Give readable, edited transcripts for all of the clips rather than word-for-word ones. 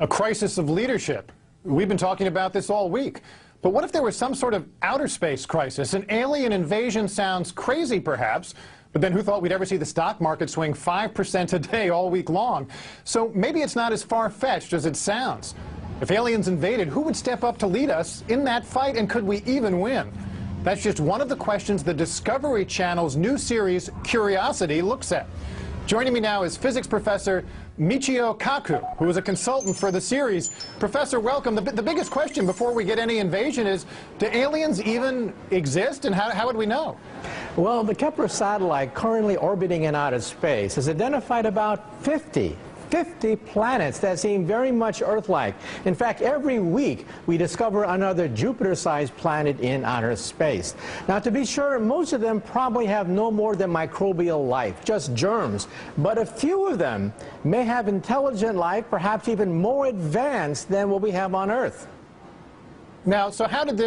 A crisis of leadership. We've been talking about this all week. But what if there was some sort of outer space crisis? An alien invasion sounds crazy, perhaps, but then who thought we'd ever see the stock market swing 5% a day all week long? So maybe it's not as far-fetched as it sounds. If aliens invaded, who would step up to lead us in that fight, and could we even win? That's just one of the questions the Discovery Channel's new series, Curiosity, looks at. Joining me now is physics professor Michio Kaku, who is a consultant for the series. Professor, welcome. The biggest question before we get any invasion is, do aliens even exist, and how would we know? Well, the Kepler satellite currently orbiting in outer space has identified about 50 planets that seem very much Earth-like. In fact, every week we discover another Jupiter-sized planet in outer space. Now, to be sure, most of them probably have no more than microbial life, just germs. But a few of them may have intelligent life, perhaps even more advanced than what we have on Earth. Now, so how does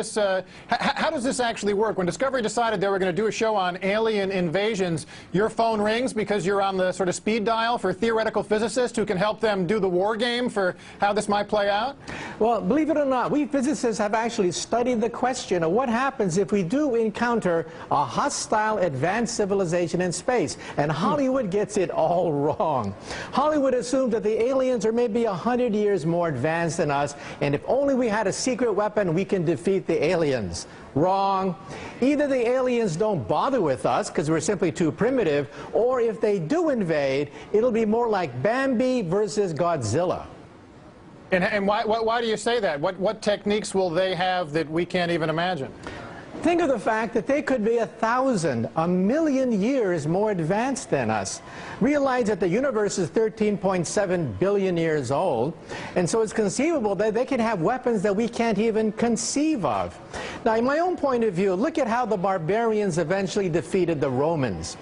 this actually work? When Discovery decided they were going to do a show on alien invasions, your phone rings because you're on the sort of speed dial for theoretical physicists who can help them do the war game for how this might play out? Well, believe it or not, we physicists have actually studied the question of what happens if we do encounter a hostile advanced civilization in space. And Hollywood gets it all wrong. Hollywood assumes that the aliens are maybe 100 years more advanced than us, and if only we had a secret weapon, we can defeat the aliens. Wrong. Either the aliens don't bother with us because we're simply too primitive, or if they do invade, it'll be more like Bambi versus Godzilla. And why do you say that? What techniques will they have that we can't even imagine? Think of the fact that they could be 1,000, 1,000,000 years more advanced than us. Realize that the universe is 13.7 billion years old, and so it's conceivable that they can have weapons that we can't even conceive of. Now, in my own point of view, look at how the barbarians eventually defeated the Romans.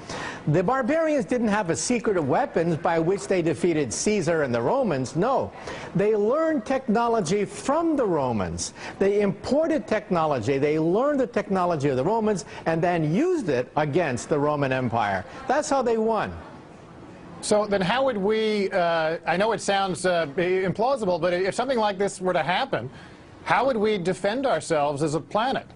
The barbarians didn't have a secret of weapons by which they defeated Caesar and the Romans. No, they learned technology from the Romans. They imported technology. They learned the technology of the Romans and then used it against the Roman Empire. That's how they won. So then how would we, I know it sounds implausible, but if something like this were to happen, how would we defend ourselves as a planet?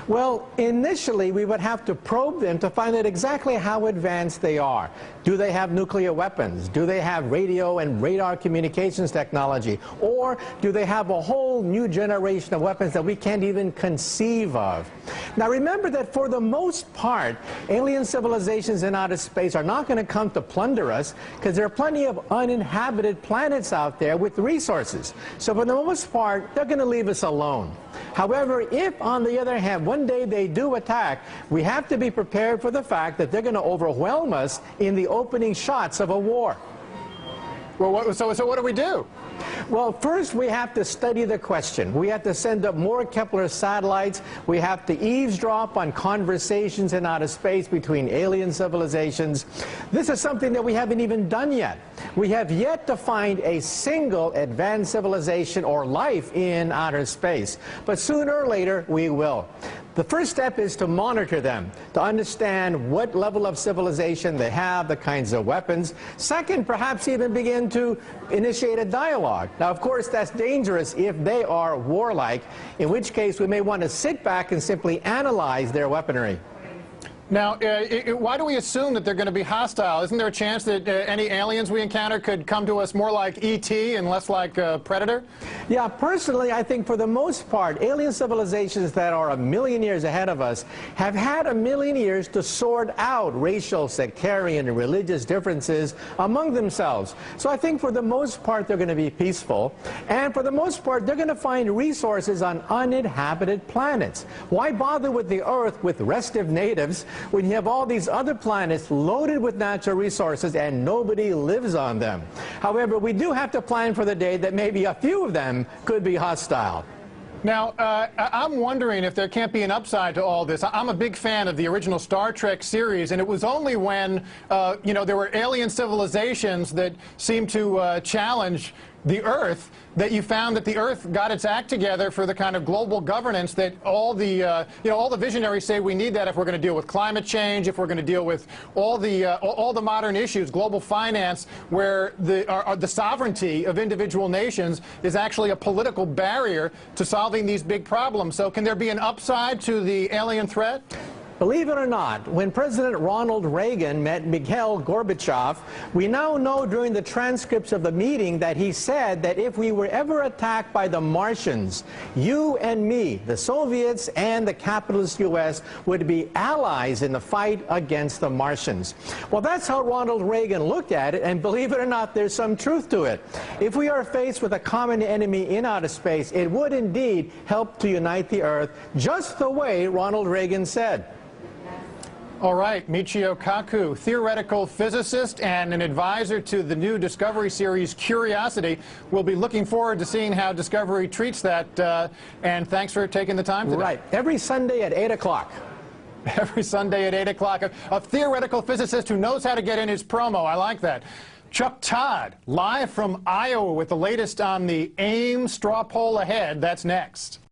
Well, initially, we would have to probe them to find out exactly how advanced they are. Do they have nuclear weapons? Do they have radio and radar communications technology? Or do they have a whole new generation of weapons that we can't even conceive of? Now, remember that for the most part, alien civilizations in outer space are not going to come to plunder us because there are plenty of uninhabited planets out there with resources. So for the most part, they're going to leave us alone. However, if, on the other hand, one day they do attack, we have to be prepared for the fact that they're going to overwhelm us in the opening shots of a war. Well, so what do we do? Well, first we have to study the question. We have to send up more Kepler satellites. We have to eavesdrop on conversations in outer space between alien civilizations. This is something that we haven't even done yet. We have yet to find a single advanced civilization or life in outer space. But sooner or later, we will. The first step is to monitor them, to understand what level of civilization they have, the kinds of weapons. Second, perhaps even begin to initiate a dialogue. Now, of course, that's dangerous if they are warlike, in which case we may want to sit back and simply analyze their weaponry. Now, why do we assume that they're going to be hostile? Isn't there a chance that any aliens we encounter could come to us more like E.T. and less like Predator? Yeah, personally, I think for the most part, alien civilizations that are 1,000,000 years ahead of us have had 1,000,000 years to sort out racial, sectarian, and religious differences among themselves. So I think for the most part, they're going to be peaceful. And for the most part, they're going to find resources on uninhabited planets. Why bother with the Earth with restive natives when you have all these other planets loaded with natural resources and nobody lives on them? However, we do have to plan for the day that maybe a few of them could be hostile. Now, I'm wondering if there can't be an upside to all this. I'm a big fan of the original Star Trek series, and it was only when, there were alien civilizations that seemed to challenge the Earth, that you found that the Earth got its act together for the kind of global governance that all the all the visionaries say we need that if we're going to deal with climate change, if we're going to deal with all the modern issues, global finance, where the sovereignty of individual nations is actually a political barrier to solving these big problems. So can there be an upside to the alien threat? Believe it or not, when President Ronald Reagan met Mikhail Gorbachev, we now know during the transcripts of the meeting that he said that if we were ever attacked by the Martians, you and me, the Soviets and the capitalist U.S., would be allies in the fight against the Martians. Well, that's how Ronald Reagan looked at it, and believe it or not, there's some truth to it. If we are faced with a common enemy in outer space, it would indeed help to unite the Earth, just the way Ronald Reagan said. All right, Michio Kaku, theoretical physicist and an advisor to the new Discovery series Curiosity. We'll be looking forward to seeing how Discovery treats that, and thanks for taking the time today. Right, every Sunday at 8 o'clock. Every Sunday at 8 o'clock. A theoretical physicist who knows how to get in his promo. I like that. Chuck Todd, live from Iowa with the latest on the AIM straw poll ahead. That's next.